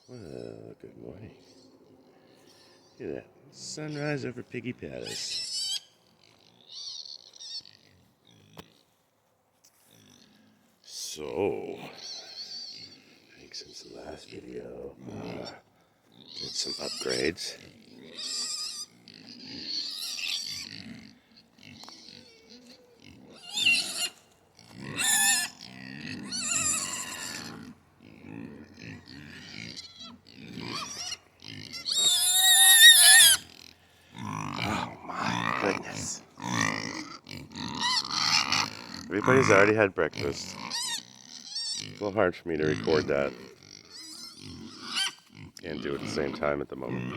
Well, good morning. Look at that. Sunrise over Piggy Palace. So, I think since the last video, did some upgrades. Oh my goodness. Everybody's already had breakfast. It's a little hard for me to record that and do it at the same time at the moment.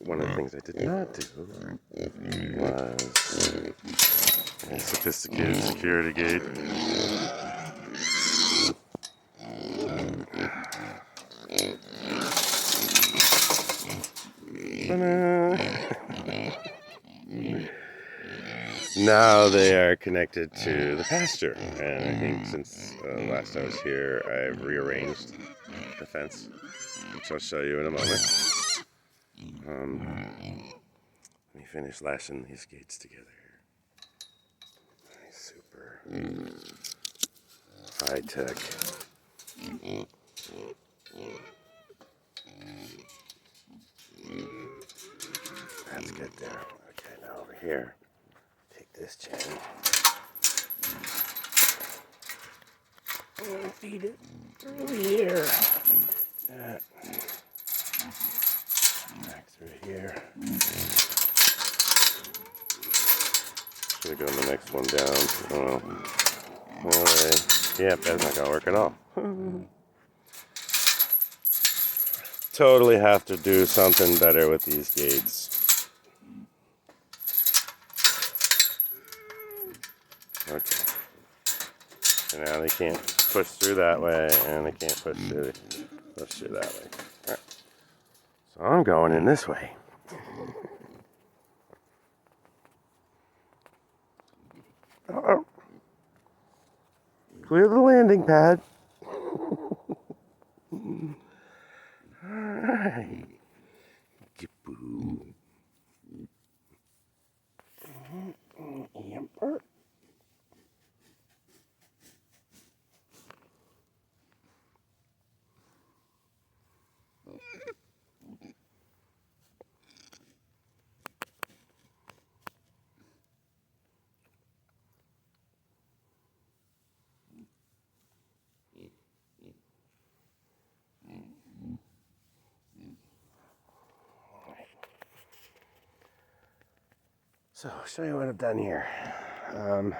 One of the things I did not do was a sophisticated security gate. Now they are connected to the pasture, and I think since last I was here, I've rearranged the fence, which I'll show you in a moment. Let me finish lashing these gates together. Nice, super high tech. That's good there. Okay, now over here, take this chain and feed it through here. Back through here. Should have gone the next one down. Oh, well, yeah, that's not gonna work at all. Totally have to do something better with these gates. Okay. So now they can't push through that way, and they can't push through that way. All right. So I'm going in this way. Uh-oh. Clear the landing pad. Alright. Amber. So, I'll show you what I've done here. On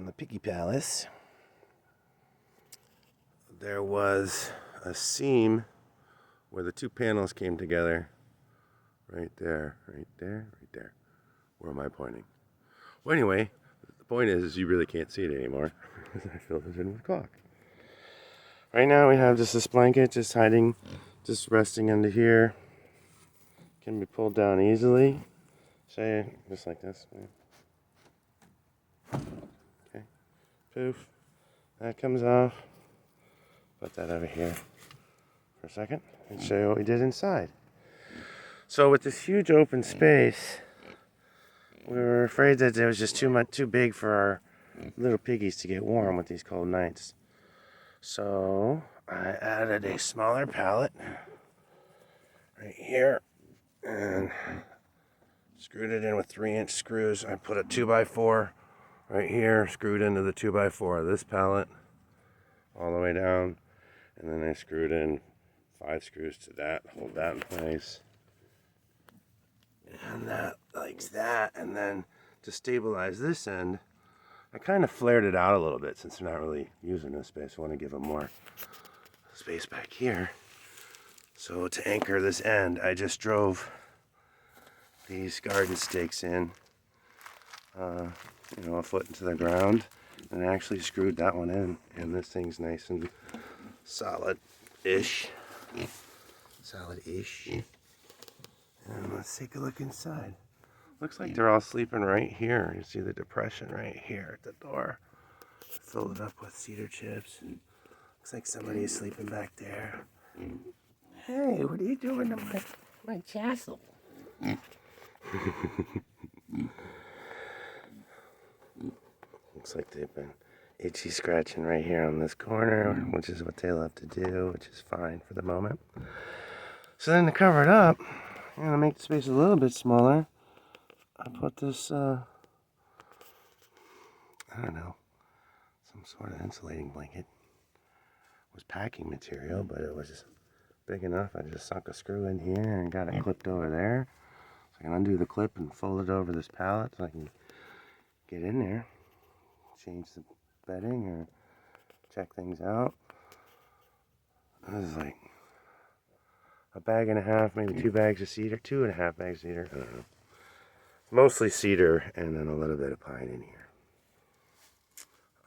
the Piggy Palace, there was a seam where the two panels came together. Right there, right there, right there. Where am I pointing? Well, anyway, the point is you really can't see it anymore because I filled it in with caulk. Right now we have just this blanket just hiding, just resting under here. Can be pulled down easily. Show you just like this. Okay, poof. That comes off. Put that over here for a second and show you what we did inside. So with this huge open space, we were afraid that it was just too big for our little piggies to get warm with these cold nights. So I added a smaller pallet right here and screwed it in with 3-inch screws. I put a 2x4 right here, screwed into the 2x4 of this pallet all the way down, and then I screwed in 5 screws to that, hold that in place, and that like that. And then to stabilize this end, I kind of flared it out a little bit since they're not really using this space. I want to give them more space back here. So to anchor this end, I just drove these garden stakes in, a foot into the ground, and I actually screwed that one in, and this thing's nice and solid-ish. solid-ish. And let's take a look inside. Looks like they're all sleeping right here. You see the depression right here at the door. Filled it up with cedar chips. Looks like somebody is sleeping back there. Hey, what are you doing to my castle? Looks like they've been itchy scratching right here on this corner, which is what they love to do, which is fine for the moment. So then to cover it up, I'm gonna make the space a little bit smaller. I put this, I don't know, some sort of insulating blanket. It was packing material, but it was big enough. I just sunk a screw in here and got it clipped over there. So I can undo the clip and fold it over this pallet so I can get in there, change the bedding or check things out. This is like a bag and a half, maybe 2 bags of cedar, 2.5 bags of cedar, I don't know. Mostly cedar and then a little bit of pine in here.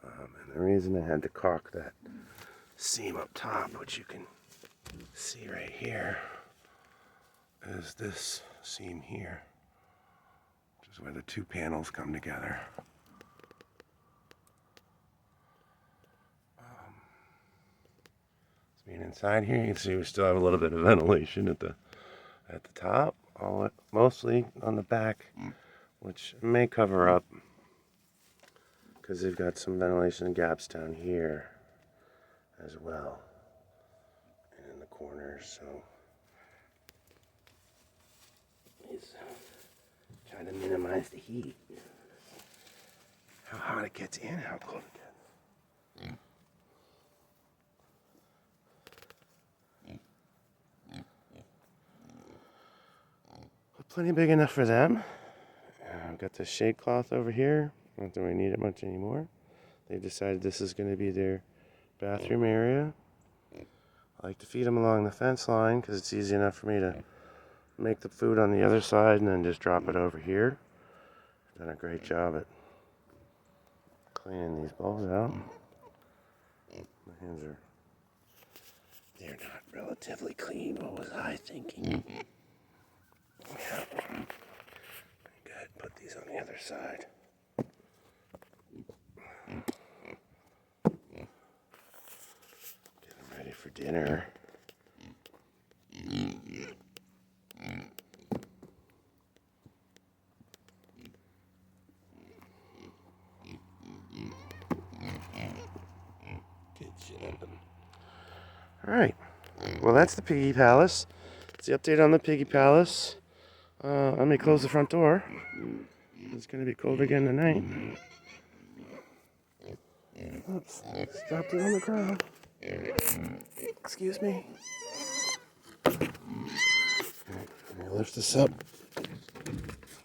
And the reason I had to caulk that seam up top, which you can see right here, is this seam here, which is where the 2 panels come together. Being inside here, you can see we still have a little bit of ventilation at the top, mostly on the back, which may cover up because they've got some ventilation gaps down here as well, and in the corners. So he's trying to minimize the heat. How hot it gets and how cold it gets. Plenty big enough for them. I've got the shade cloth over here. Not that we need it much anymore. They decided this is going to be their bathroom area. I like to feed them along the fence line because it's easy enough for me to make the food on the other side and then just drop it over here. Done a great job at cleaning these bowls out. My hands they're not relatively clean. What was I thinking? Yeah. Good. Put these on the other side. Get them ready for dinner. Good job. All right. Well, that's the Piggy Palace. It's the update on the Piggy Palace. Let me close the front door. It's going to be cold again tonight. Oops, dropped it on the ground. Excuse me. Let me lift this up.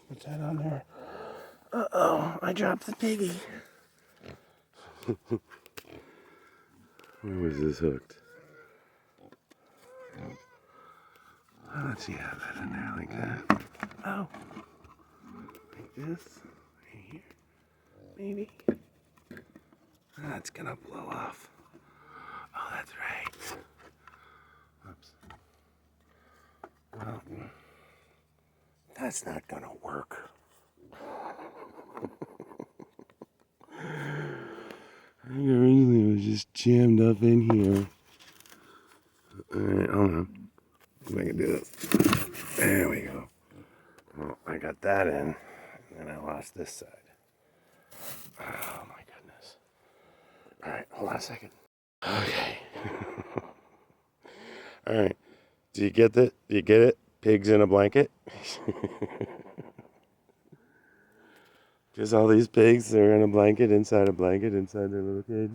Put that on there. Uh-oh, I dropped the piggy. Where was this hooked? Let's see, have that in there like that. Oh. Like this. Right here. Maybe. That's gonna blow off. Oh, that's right. Oops. Well, that's not gonna work. I think originally it was just jammed up in here. Alright, hold on. See if I can do this. There we go. Well, I got that in, and then I lost this side. Oh my goodness. Alright, hold on a second. Okay. Alright. Do you get it? Do you get it? Pigs in a blanket? Just all these pigs are in a blanket, inside their little cage.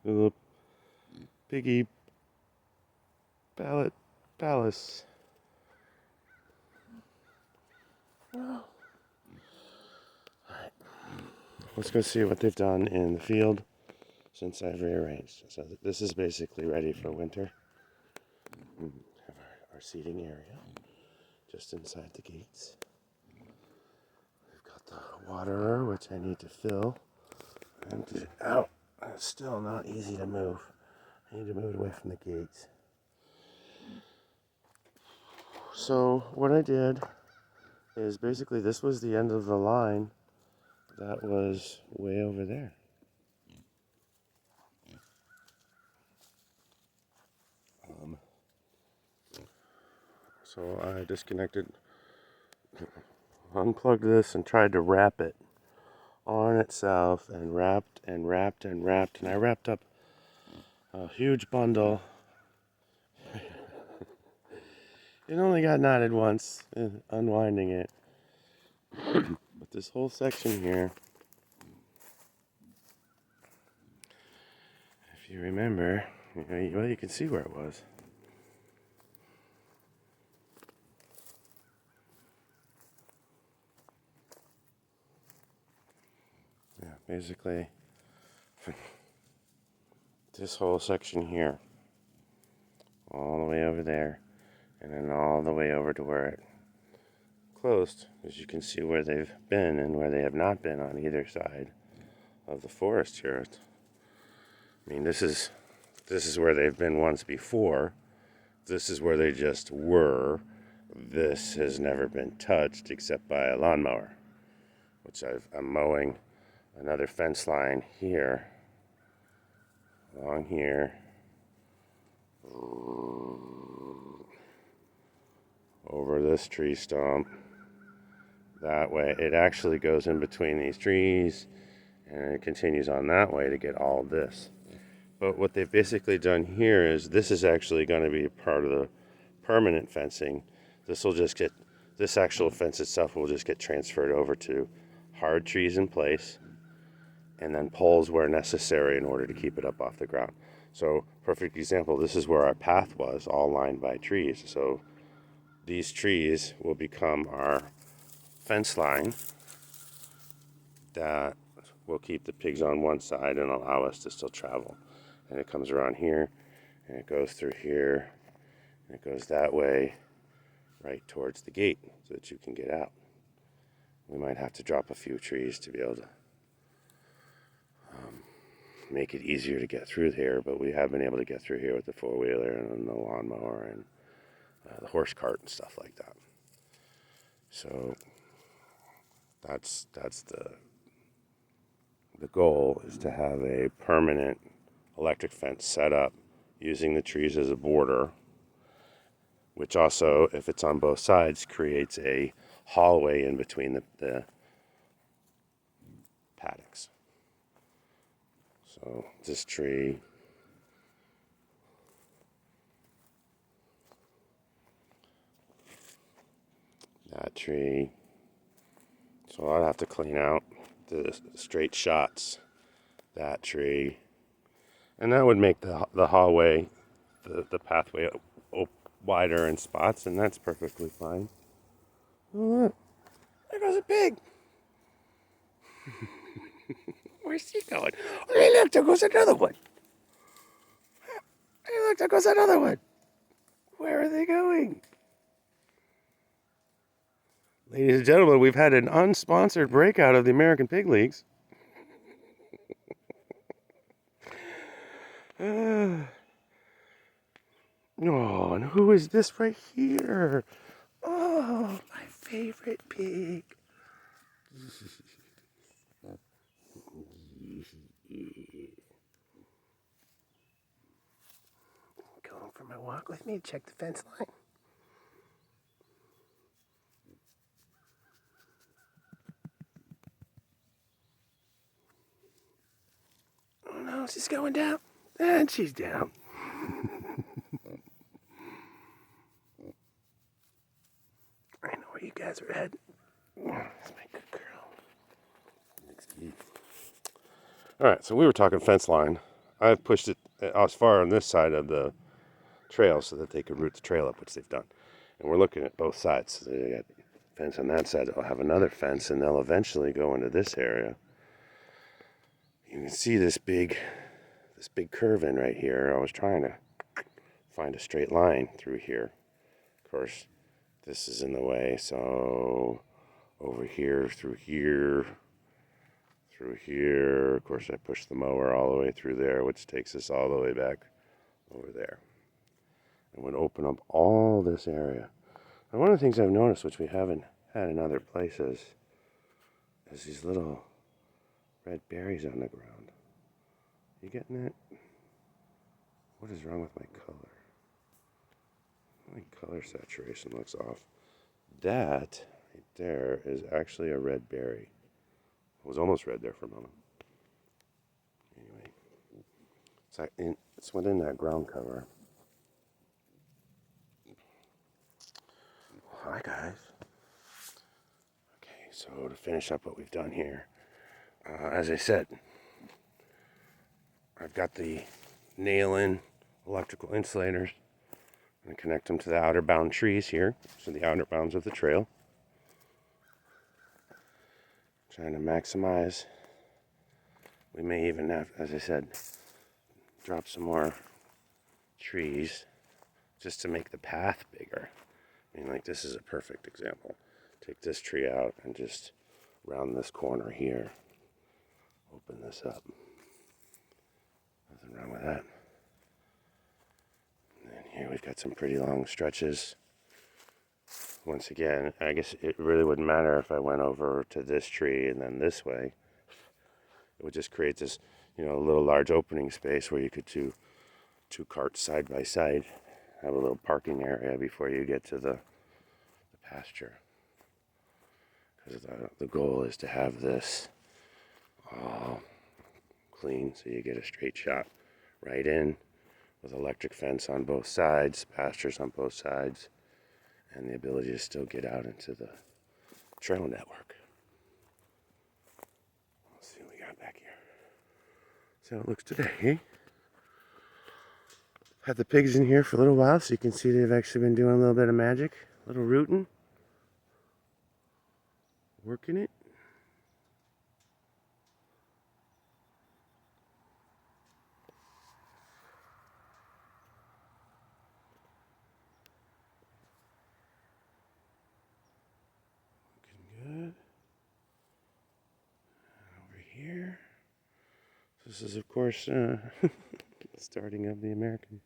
Their little piggy pallet palace. Well, alright. Let's go see what they've done in the field since I've rearranged. So this is basically ready for winter. We have our seating area just inside the gates. We've got the waterer, which I need to fill. And out. It's still not easy to move. I need to move it away from the gates. So what I did is basically this was the end of the line that was way over there. So I disconnected, unplugged this, and tried to wrap it on itself, and wrapped and wrapped and wrapped, and I wrapped up a huge bundle. It only got knotted once, unwinding it. But this whole section here, if you remember, well, you can see where it was. Yeah, basically, this whole section here, all the way over there, and then all the way over to where it closed, as you can see where they've been and where they have not been on either side of the forest here. I mean, this is where they've been once before. This is where they just were. This has never been touched except by a lawnmower, which I'm mowing another fence line here, along here, over this tree stump. That way, it actually goes in between these trees, and it continues on that way to get all this. But what they've basically done here is this is actually going to be part of the permanent fencing. This actual fence itself will just get transferred over to hard trees in place, and then poles where necessary in order to keep it up off the ground. So, perfect example, this is where our path was, all lined by trees. So these trees will become our fence line that will keep the pigs on one side and allow us to still travel. And it comes around here, and it goes through here, and it goes that way right towards the gate so that you can get out. We might have to drop a few trees to be able to make it easier to get through here, but we have been able to get through here with the four-wheeler and the lawnmower and the horse cart and stuff like that. So that's the goal, is to have a permanent electric fence set up using the trees as a border, which also, if it's on both sides, creates a hallway in between the paddocks. So this tree, that tree. So I'd have to clean out the straight shots, that tree, and that would make the hallway, the pathway wider in spots, and that's perfectly fine. Oh, look, there goes a pig. Where's he going? Oh, hey, look, there goes another one. Hey, look, there goes another one. Where are they going? Ladies and gentlemen, we've had an unsponsored breakout of the American Pig Leagues. Oh, and who is this right here? Oh, my favorite pig. Going for my walk with me to check the fence line. Oh no, she's going down. And she's down. I know where you guys are heading. That's my good girl. Alright, so we were talking fence line. I've pushed it as far on this side of the trail so that they can root the trail up, which they've done. And we're looking at both sides. So they got fence on that side. They'll have another fence, and they'll eventually go into this area. You can see this big curve in right here. I was trying to find a straight line through here. Of course, this is in the way, so over here, through here, through here. Of course, I pushed the mower all the way through there, which takes us all the way back over there. And would open up all this area. And one of the things I've noticed, which we haven't had in other places, is these little red berries on the ground. You getting that? What is wrong with my color? My color saturation looks off. That right there is actually a red berry. It was almost red there for a moment. Anyway, it's within that ground cover. Hi guys. Okay, so to finish up what we've done here, as I said, I've got the nail-in electrical insulators. I'm going to connect them to the outer bound trees here, so the outer bounds of the trail. Trying to maximize. We may even have, as I said, drop some more trees just to make the path bigger. I mean, like, this is a perfect example. Take this tree out and just round this corner here. Open this up. Nothing wrong with that. And then here we've got some pretty long stretches. Once again, I guess it really wouldn't matter if I went over to this tree and then this way. It would just create this, little large opening space where you could do two carts side by side. Have a little parking area before you get to the pasture. Because the goal is to have this all clean so you get a straight shot right in with electric fence on both sides, pastures on both sides, and the ability to still get out into the trail network. Let's see what we got back here. See how it looks today. Had the pigs in here for a little while, so you can see they've actually been doing a little bit of magic, a little rooting, working it. Good. Over here. This is, of course, starting of the American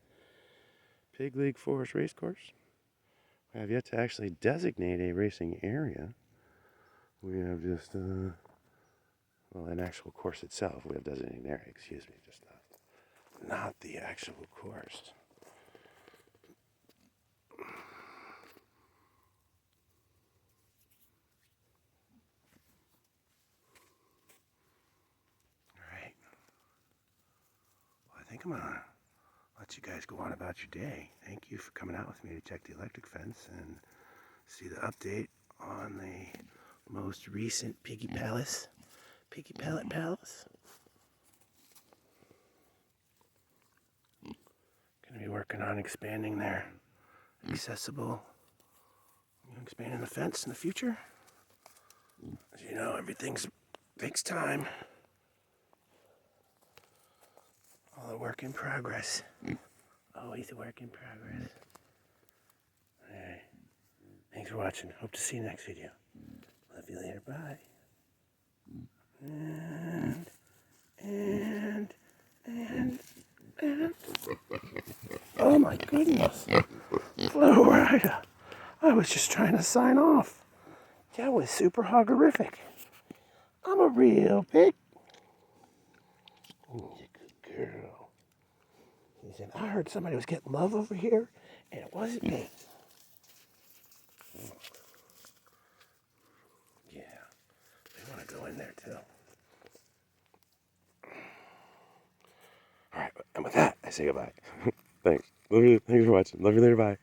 Pig League Forest Race Course. I have yet to actually designate a racing area. We have just, an actual course itself. We have designated an area, excuse me, just not the actual course. I think I'm going to let you guys go on about your day. Thank you for coming out with me to check the electric fence and see the update on the most recent Piggy Pallet pallets. Going to be working on expanding their accessible, expanding the fence in the future. As you know, everything takes time. All a work in progress. Always a work in progress. Alright. Thanks for watching. Hope to see you next video. Love you later. Bye. And. Oh my goodness. Florida. I was just trying to sign off. That was super hoggerific. I'm a real pig. You're a good girl. He said, I heard somebody was getting love over here, and it wasn't me. Yeah, they want to go in there too. All right, and with that, I say goodbye. Thanks. Love you. Thanks for watching. Love you later. Bye.